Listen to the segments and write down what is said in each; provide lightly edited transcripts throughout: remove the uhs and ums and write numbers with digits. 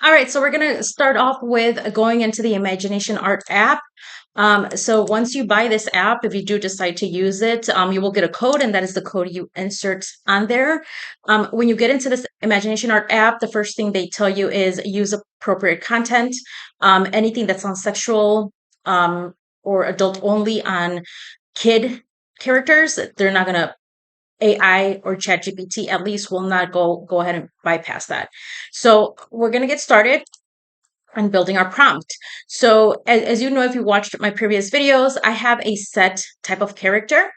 All right, so we're going to start off with going into the Imagination Art app. So once you buy this app, if you do decide to use it, you will get a code, and that is the code you insert on there. When you get into this Imagination Art app, the first thing they tell you is use appropriate content. Anything that's on sexual or adult only on kid characters, they're not going to AI or ChatGPT at least will not go ahead and bypass that. So we're going to get started on building our prompt. So as you know, if you watched my previous videos, I have a set type of character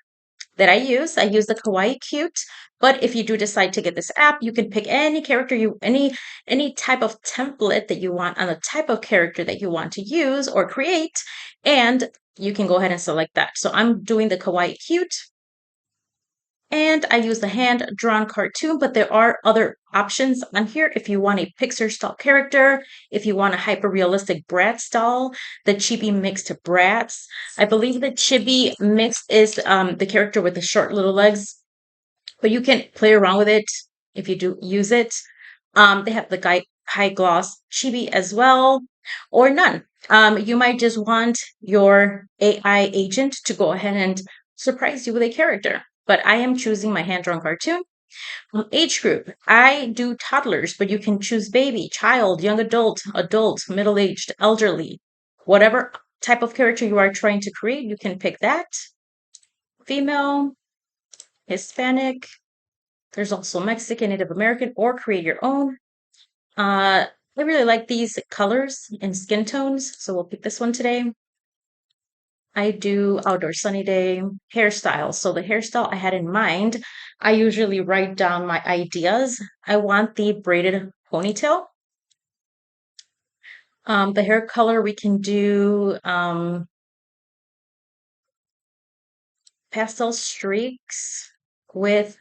that I use. I use the Kawaii Cute. But if you do decide to get this app, you can pick any character any type of template that you want on the type of character that you want to use or create, and you can go ahead and select that. So I'm doing the Kawaii Cute. And I use the hand-drawn cartoon, but there are other options on here. If you want a Pixar style character, if you want a hyper-realistic Bratz style, the Chibi mix to Bratz. I believe the Chibi mix is the character with the short little legs, but you can play around with it if you do use it. They have the high gloss Chibi as well, or none. You might just want your AI agent to go ahead and surprise you with a character. But I am choosing my hand-drawn cartoon. Age group, I do toddlers, but you can choose baby, child, young adult, adult, middle-aged, elderly. Whatever type of character you are trying to create, you can pick that. Female, Hispanic. There's also Mexican, Native American, or create your own. I really like these colors and skin tones, so we'll pick this one today. I do outdoor sunny day hairstyle. So the hairstyle I had in mind, I usually write down my ideas. I want the braided ponytail. The hair color we can do pastel streaks with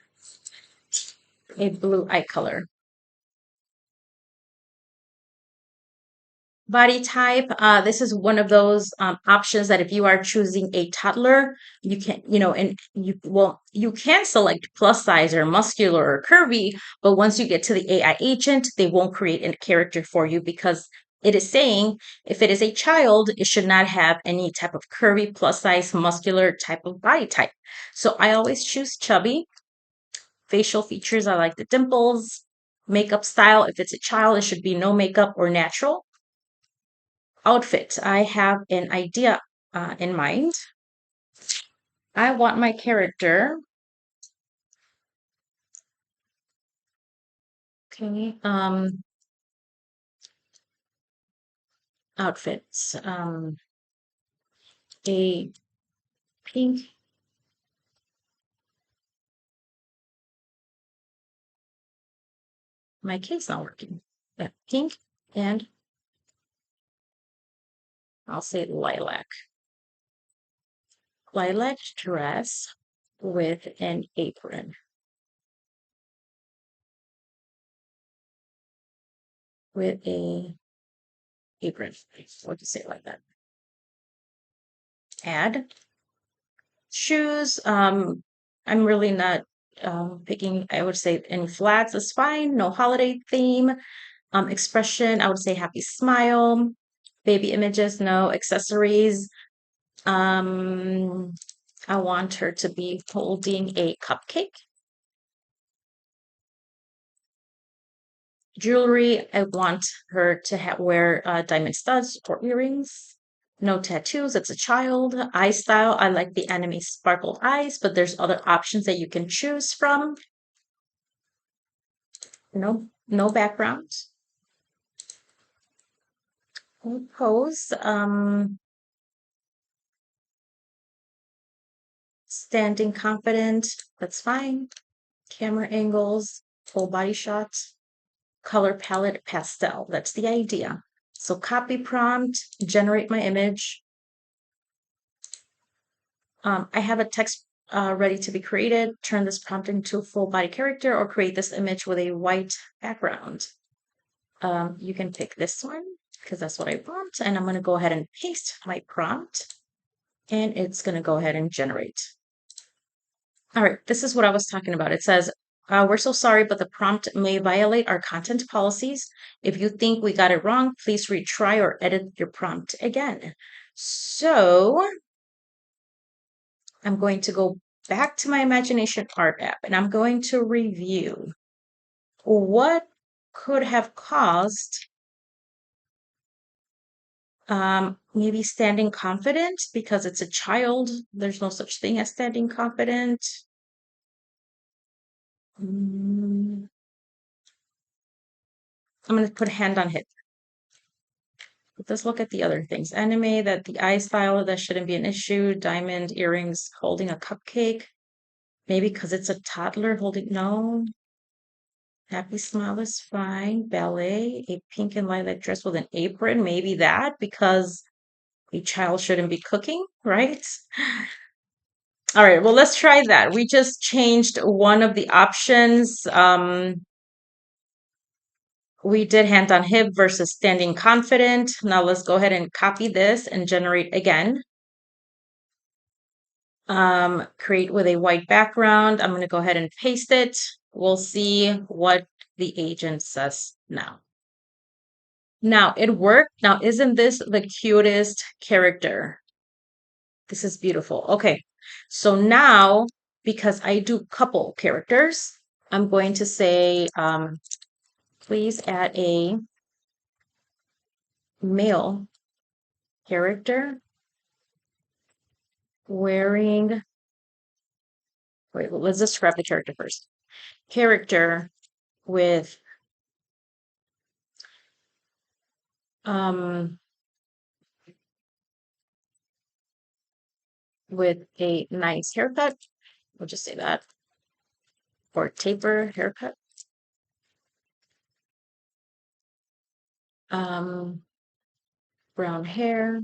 a blue eye color. Body type, this is one of those options that if you are choosing a toddler, you can, and you can select plus size or muscular or curvy, but once you get to the AI agent, they won't create a character for you because it is saying if it is a child, it should not have any type of curvy, plus size, muscular type of body type. So I always choose chubby. Facial features, I like the dimples. Makeup style, if it's a child, it should be no makeup or natural. Outfit, I have an idea in mind. I want my character. Okay. Outfits. A pink. My key's not working. Yeah, pink and I'll say lilac. Lilac dress with an apron. With a apron. What to say like that? Add shoes. I'm really not picking. I would say any flats is fine. No holiday theme. Expression. I would say happy smile. Baby images. No accessories. Um, I want her to be holding a cupcake. Jewelry, I want her to wear diamond studs or earrings. No tattoos, it's a child. Eye style, I like the anime sparkled eyes, but there's other options that you can choose from. No background. Pose, standing confident, that's fine. Camera angles, full body shots. Color palette, pastel, that's the idea. So copy prompt, generate my image. I have a text ready to be created. Turn this prompt into a full body character or create this image with a white background. You can pick this one because that's what I want. And I'm going to go ahead and paste my prompt and it's going to go ahead and generate. All right, this is what I was talking about. It says We're so sorry, but the prompt may violate our content policies. If you think we got it wrong, please retry or edit your prompt again. So I'm going to go back to my Imagination Art app and I'm going to review what could have caused maybe standing confident because it's a child. There's no such thing as standing confident. Mm, I'm going to put hand on hip. Let's look at the other things. Anime, that the eye style, that shouldn't be an issue. Diamond earrings, holding a cupcake. Maybe because it's a toddler holding, no. Happy smile is fine. Ballet, a pink and lilac dress with an apron. Maybe that because a child shouldn't be cooking, right? All right, well, let's try that. We just changed one of the options. We did hand on hip versus standing confident. Now let's go ahead and copy this and generate again. Create with a white background. I'm going to go ahead and paste it. We'll see what the agent says now. Now it worked. Now, isn't this the cutest character? This is beautiful. Okay, so now because I do couple characters, I'm going to say, please add a male character wearing, wait, let's describe the character first. Character with um with a nice haircut. We'll just say that. Or taper haircut. Um, Brown hair,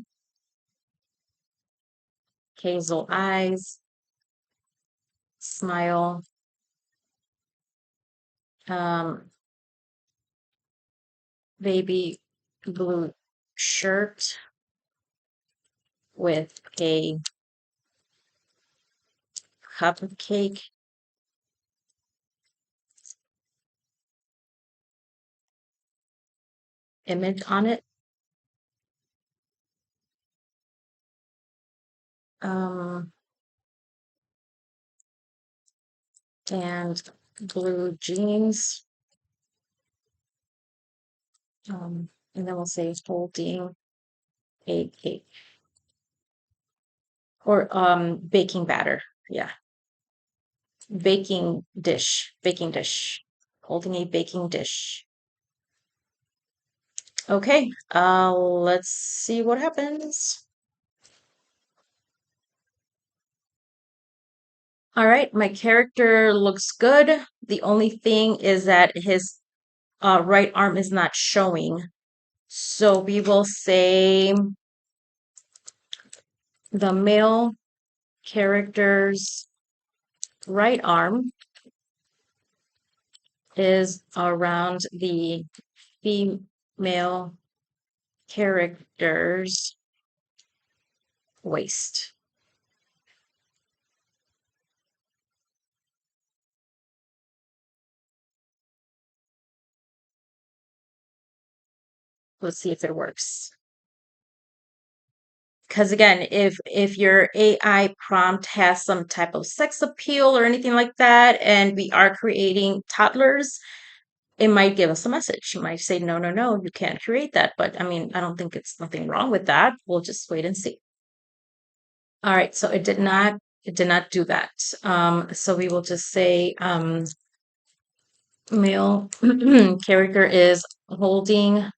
hazel eyes, smile, um, baby blue shirt with a cupcake image on it. Um, and blue jeans. And then we'll say holding a cake or baking batter. Yeah. Baking dish, holding a baking dish. Okay, let's see what happens. All right, my character looks good. The only thing is that his right arm is not showing. So we will say the male character's right arm is around the female character's waist. Let's see if it works. Because again, if your AI prompt has some type of sex appeal or anything like that, and we are creating toddlers, it might give us a message. It might say, no, no, no, you can't create that. But I mean, I don't think it's nothing wrong with that. We'll just wait and see. All right, so it did not do that. So we will just say male character is holding.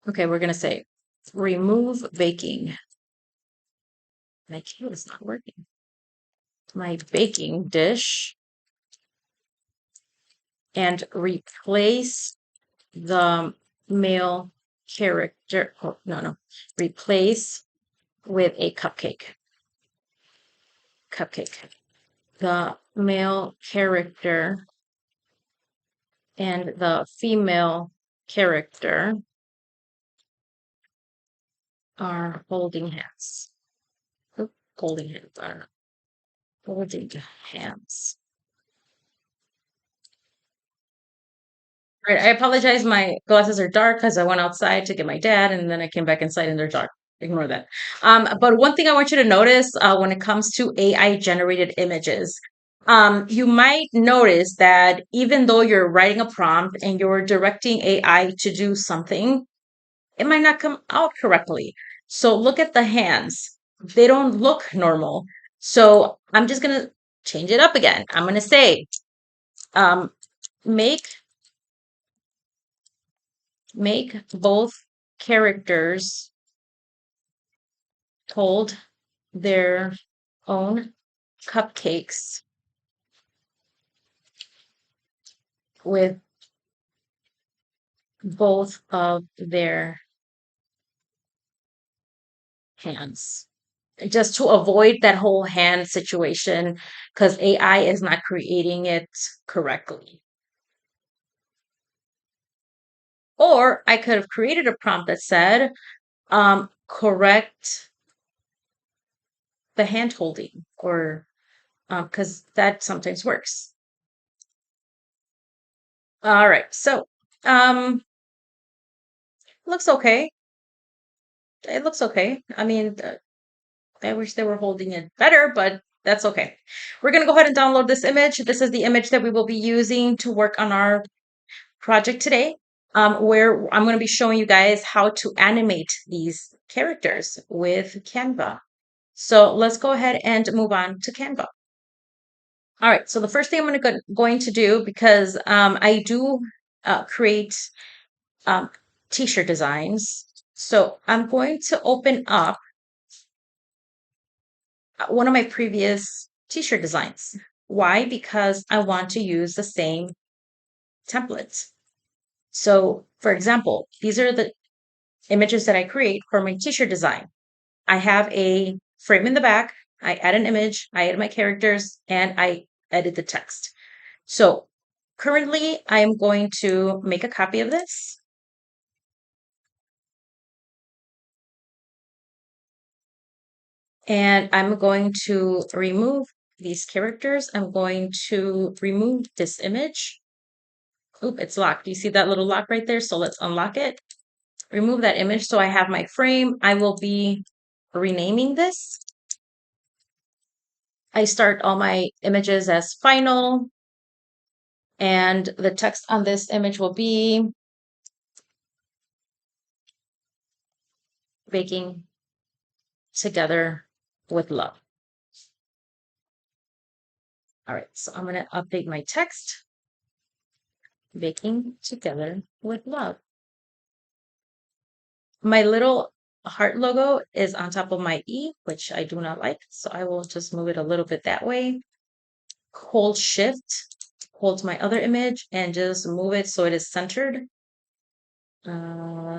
Okay, we're gonna say remove baking. My key is not working. My baking dish and replace the male character. Oh, no, no. Replace with a cupcake. Cupcake. The male character and the female character are holding hands. Holding hands. Holding hands. Right. I apologize. My glasses are dark because I went outside to get my dad, and then I came back inside and they're dark. Ignore that. But one thing I want you to notice when it comes to AI generated images, you might notice that even though you're writing a prompt and you're directing AI to do something, it might not come out correctly. So look at the hands. They don't look normal. So I'm just going to change it up again. I'm going to say, um, make make both characters hold their own cupcakes with both of their hands. Just to avoid that whole hand situation, because AI is not creating it correctly. Or I could have created a prompt that said, correct the hand holding, or because that sometimes works. All right, so um, looks okay. It looks okay. I mean, I wish they were holding it better, but that's okay. We're going to go ahead and download this image. This is the image that we will be using to work on our project today, where I'm going to be showing you guys how to animate these characters with Canva. So let's go ahead and move on to Canva. All right, so the first thing I'm going to do, because I do create um, t-shirt designs, so I'm going to open up one of my previous t-shirt designs. Why? Because I want to use the same templates. So, for example, these are the images that I create for my t-shirt design. I have a frame in the back, I add an image, I add my characters, and I edit the text. So currently I am going to make a copy of this. And I'm going to remove these characters. I'm going to remove this image. Oop, it's locked. Do you see that little lock right there? So let's unlock it. Remove that image so I have my frame. I will be renaming this. I start all my images as final, and the text on this image will be baking together with love. All right, so I'm going to update my text. Baking together with love. My little heart logo is on top of my E, which I do not like. So I will just move it a little bit that way. Hold shift, hold my other image, and just move it so it is centered.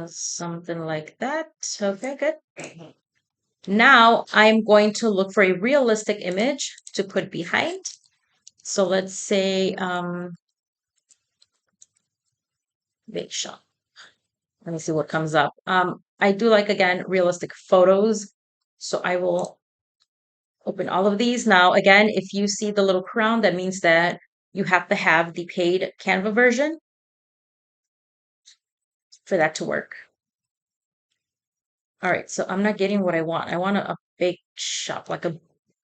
Something like that. Okay, good. Now I'm going to look for a realistic image to put behind. So let's say bake shop. Let me see what comes up. I do like, again, realistic photos. So I will open all of these. Now, again, if you see the little crown, that means that you have to have the paid Canva version for that to work. All right, so I'm not getting what I want. I want a bake shop, like a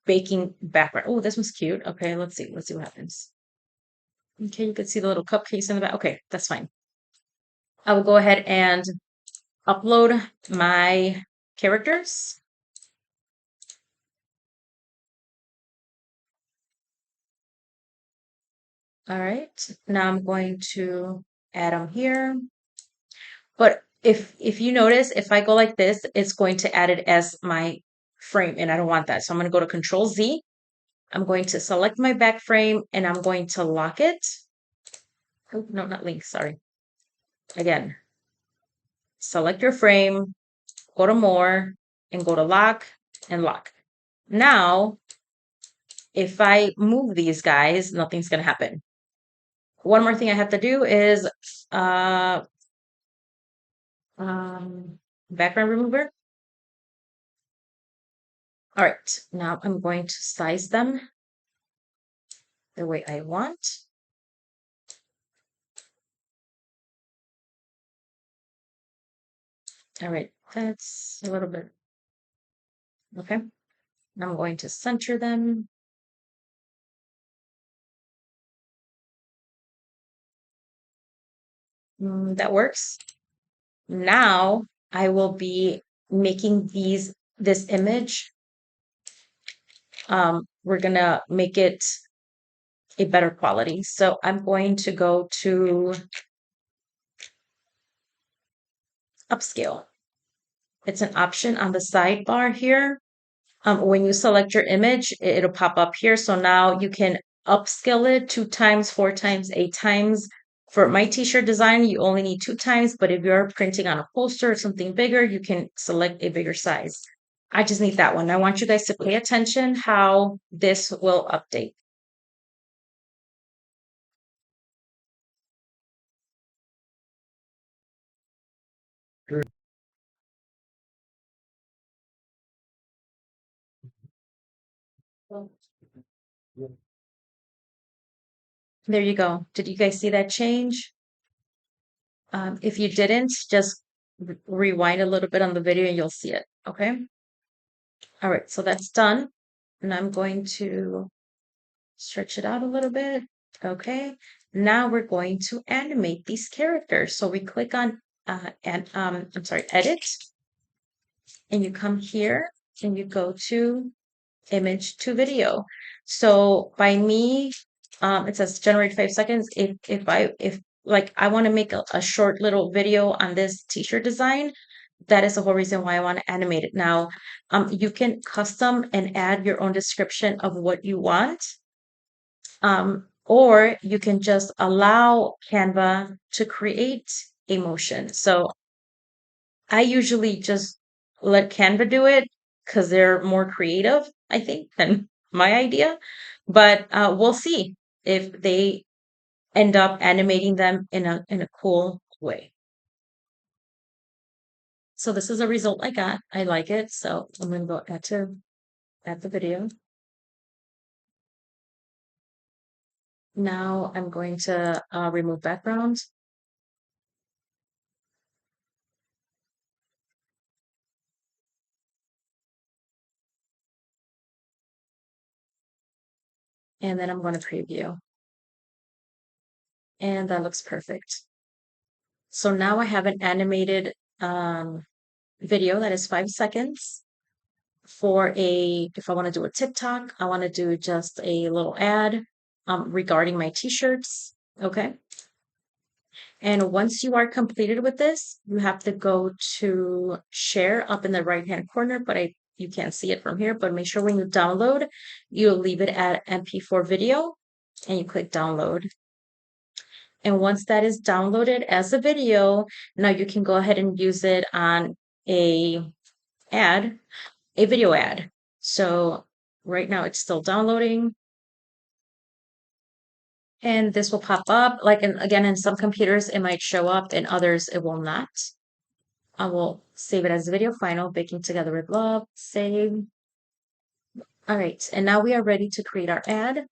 baking background. Oh, this one's cute. Okay, let's see. Let's see what happens. Okay, you can see the little cupcakes in the back. Okay, that's fine. I will go ahead and upload my characters. All right, now I'm going to add them here. But if you notice, if I go like this, it's going to add it as my frame, and I don't want that. So I'm going to go to Control Z. I'm going to select my back frame, and I'm going to lock it. Oh, no, not link, sorry. Again, select your frame, go to More, and go to Lock and Lock. Now, if I move these guys, nothing's going to happen. One more thing I have to do is uh, background remover. All right, now I'm going to size them the way I want. All right, that's a little bit, okay. I'm going to center them. That works. Now I will be making this image. We're gonna make it a better quality. So I'm going to go to upscale. It's an option on the sidebar here. When you select your image, it'll pop up here. So now you can upscale it 2 times, 4 times, 8 times. For my t-shirt design, you only need 2 times, but if you're printing on a poster or something bigger, you can select a bigger size. I just need that one. I want you guys to pay attention how this will update. There you go. Did you guys see that change? If you didn't, just rewind a little bit on the video and you'll see it. Okay. All right. So that's done. And I'm going to stretch it out a little bit. Okay. Now we're going to animate these characters. So we click on I'm sorry, edit, and you come here and you go to image to video. So by me, it says generate 5 seconds. If like I want to make a short little video on this t-shirt design, that is the whole reason why I want to animate it. Now, you can custom and add your own description of what you want. Or you can just allow Canva to create a motion. So I usually just let Canva do it because they're more creative, I think, than my idea. But we'll see if they end up animating them in a cool way. So this is a result I got. I like it. So I'm going to go add the video. Now I'm going to remove background. And then I'm going to preview. And that looks perfect. So now I have an animated video that is 5 seconds for if I want to do a TikTok, I want to do just a little ad regarding my t-shirts. Okay. And once you are completed with this, you have to go to share up in the right-hand corner, but you can't see it from here, but make sure when you download, you leave it at MP4 video and you click download. And once that is downloaded as a video, now you can go ahead and use it on a video ad. So right now it's still downloading. And this will pop up. Like, again, in some computers, it might show up, in others, it will not. I will save it as a video final, baking together with love, save. All right, and now we are ready to create our ad.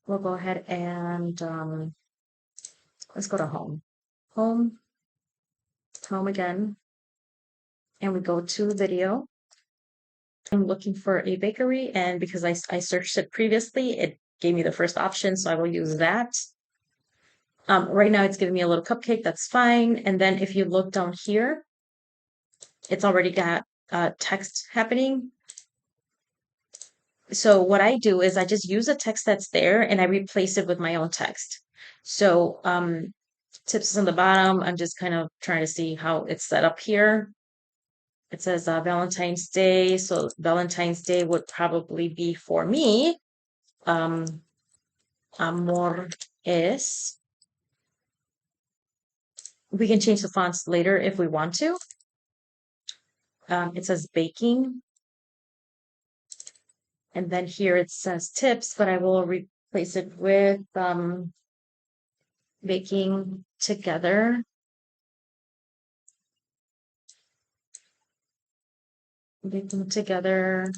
We'll go ahead and let's go to home. Home, home again. And we go to video. I'm looking for a bakery, and because I searched it previously, it gave me the first option, so I will use that. Right now it's giving me a little cupcake, that's fine. And then if you look down here, it's already got text happening. So what I do is I just use a text that's there and I replace it with my own text. So tips is on the bottom. I'm just kind of trying to see how it's set up here. It says Valentine's Day. So Valentine's Day would probably be for me. Amor es. We can change the fonts later if we want to. It says baking. And then here it says tips, but I will replace it with baking together. Baking together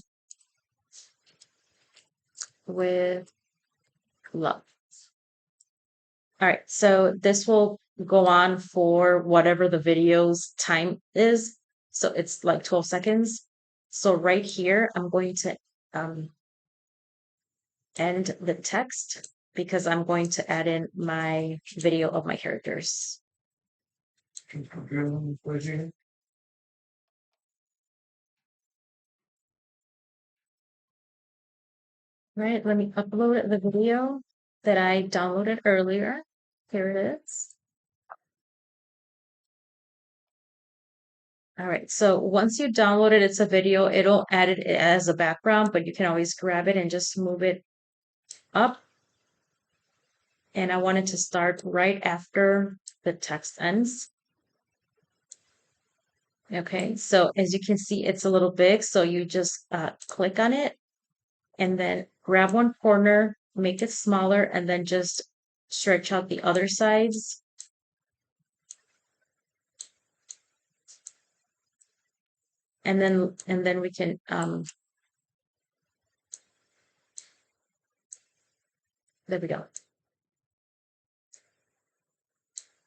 with love. All right, so this will go on for whatever the video's time is. So it's like 12 seconds. So right here, I'm going to um, end the text because I'm going to add in my video of my characters. Right, let me upload the video that I downloaded earlier. Here it is. All right, so once you download it, it's a video, it'll add it as a background, but you can always grab it and just move it up. And I want it to start right after the text ends. Okay, so as you can see, it's a little big, so you just click on it and then grab one corner, make it smaller, and then just stretch out the other sides. And then we can there we go.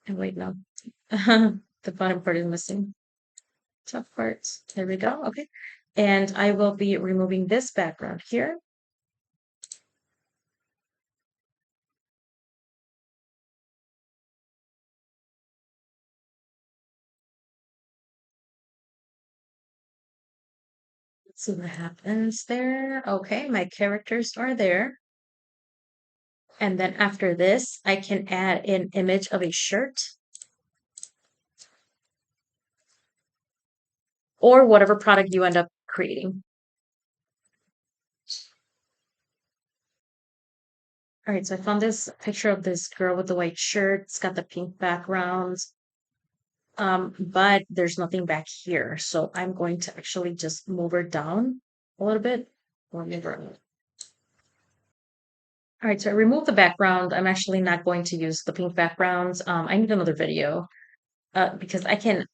And wait, no. The bottom part is missing. Top parts. There we go. Okay. And I will be removing this background here. Let's see what happens there. Okay, my characters are there. And then after this, I can add an image of a shirt or whatever product you end up creating. All right, so I found this picture of this girl with the white shirt. It's got the pink background, but there's nothing back here. So I'm going to actually just move her down a little bit or move her up. All right, so I removed the background. I'm actually not going to use the pink backgrounds. I need another video because I can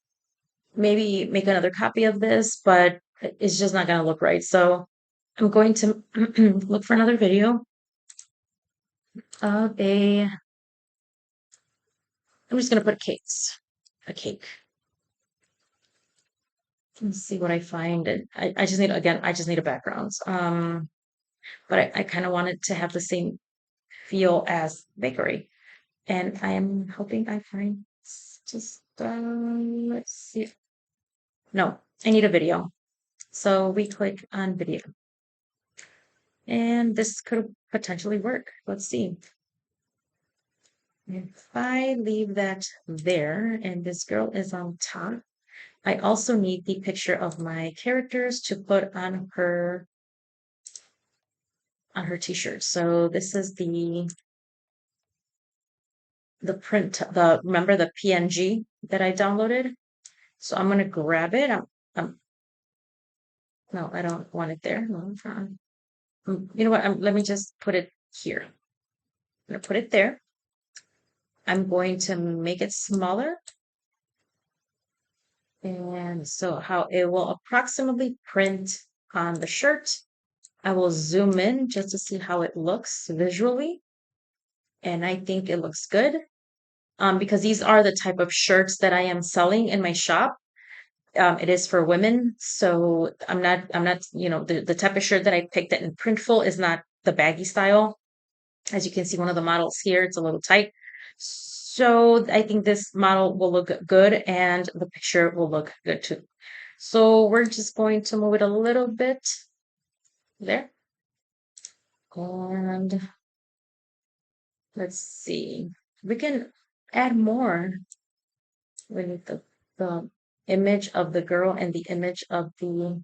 maybe make another copy of this, but it's just not going to look right. So I'm going to look for another video of I'm just going to put a cake. Let's see what I find. And I just need, again, I just need a background. But I kind of want it to have the same feel as bakery. And I am hoping I find just, let's see. No, I need a video. So we click on video. And this could potentially work. Let's see. If I leave that there and this girl is on top, I also need the picture of my characters to put on her t-shirt. So this is the print, remember the PNG that I downloaded? So I'm gonna grab it. No, I don't want it there. No, you know what? Let me just put it here. I'm gonna put it there. I'm going to make it smaller. And so how it will approximately print on the shirt. I will zoom in just to see how it looks visually. And I think it looks good. Because these are the type of shirts that I am selling in my shop. It is for women, so I'm not, the type of shirt that I picked in Printful is not the baggy style. As you can see, one of the models here, it's a little tight. So I think this model will look good and the picture will look good too. So we're just going to move it a little bit there. And let's see, we can add more. We need the image of the girl and the image of the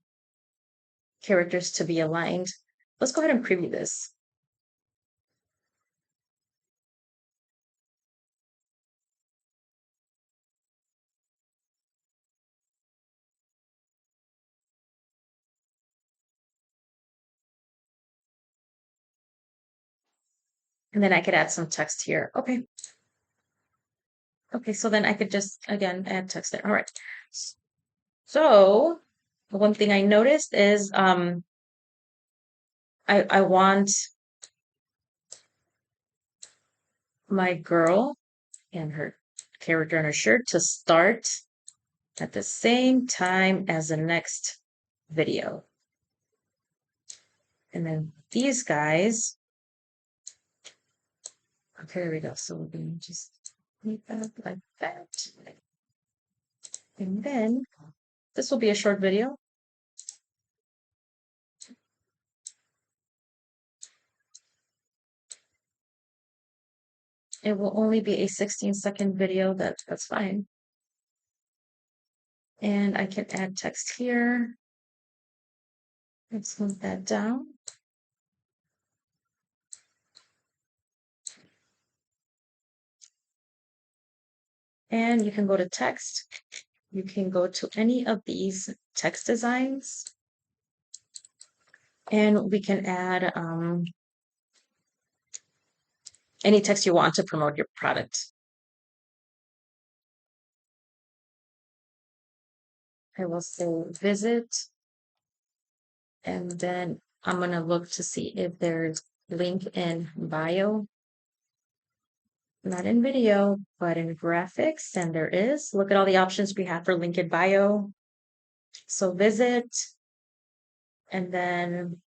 characters to be aligned. Let's go ahead and preview this. And then I could add some text here. Okay. Okay, so then I could just, again, add text there. All right. So one thing I noticed is I want my girl and her character in her shirt to start at the same time as the next video. And then these guys, okay, there we go. So we're going to just make that like that. And then this will be a short video. It will only be a 16-second video. That's fine. And I can add text here. Let's move that down. And you can go to text. You can go to any of these text designs. And we can add any text you want to promote your product. I will say visit. And then I'm going to look to see if there's link in bio. Not in video, but in graphics. And there is. Look at all the options we have for link in bio. So visit. And then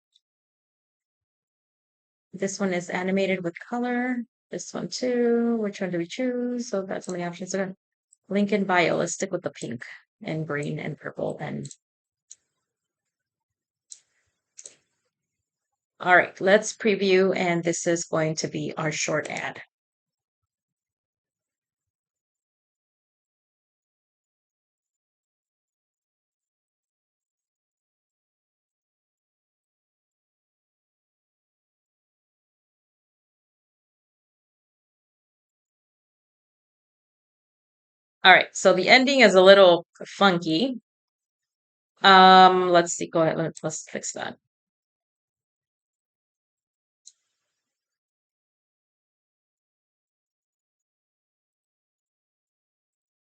this one is animated with color. This one too. Which one do we choose? So that's so many options. So link in bio. Let's stick with the pink and green and purple. And all right, let's preview. And this is going to be our short ad. All right, so the ending is a little funky. Let's see. Go ahead. Let's fix that.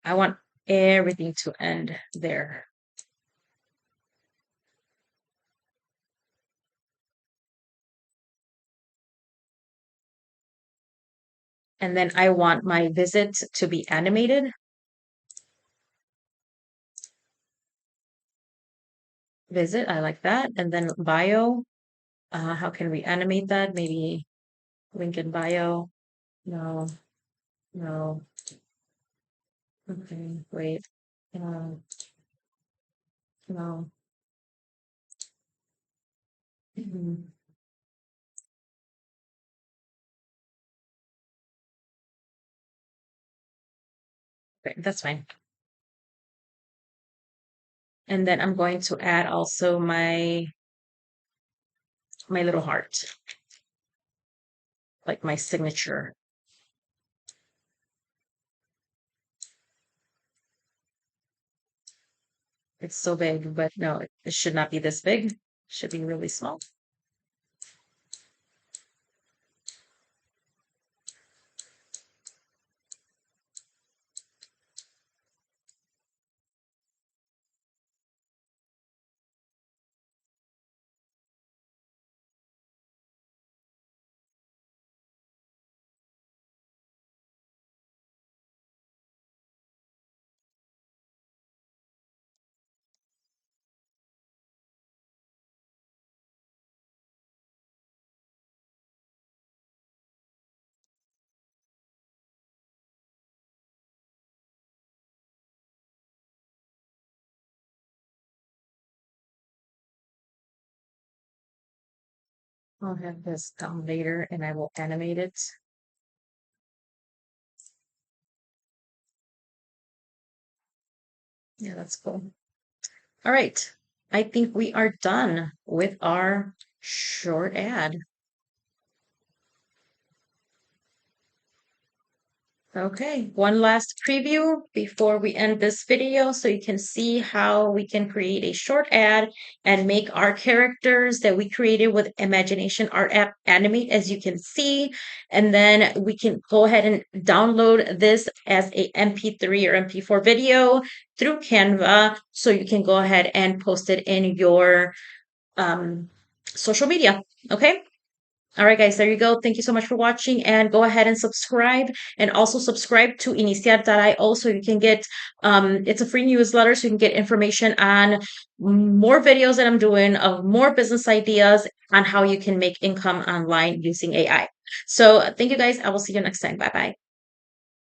I want everything to end there. And then I want my visit to be animated. Visit, I like that. And then bio, how can we animate that? Maybe link in bio. No, no. Okay, wait. No, no. Mhm. Okay, that's fine. And then I'm going to add also my little heart, like my signature. It's so big, but no, it should not be this big. It should be really small. I'll have this come later and I will animate it. Yeah, that's cool. All right. I think we are done with our short ad. Okay, one last preview before we end this video so you can see how we can create a short ad and make our characters that we created with Imagination Art App animate, as you can see. And then we can go ahead and download this as a MP3 or MP4 video through Canva so you can go ahead and post it in your social media. Okay? All right, guys, there you go. Thank you so much for watching, and go ahead and subscribe, and also subscribe to iniciar.io so you can get it's a free newsletter so you can get information on more videos that I'm doing of more business ideas on how you can make income online using AI. So thank you guys. I will see you next time. Bye bye.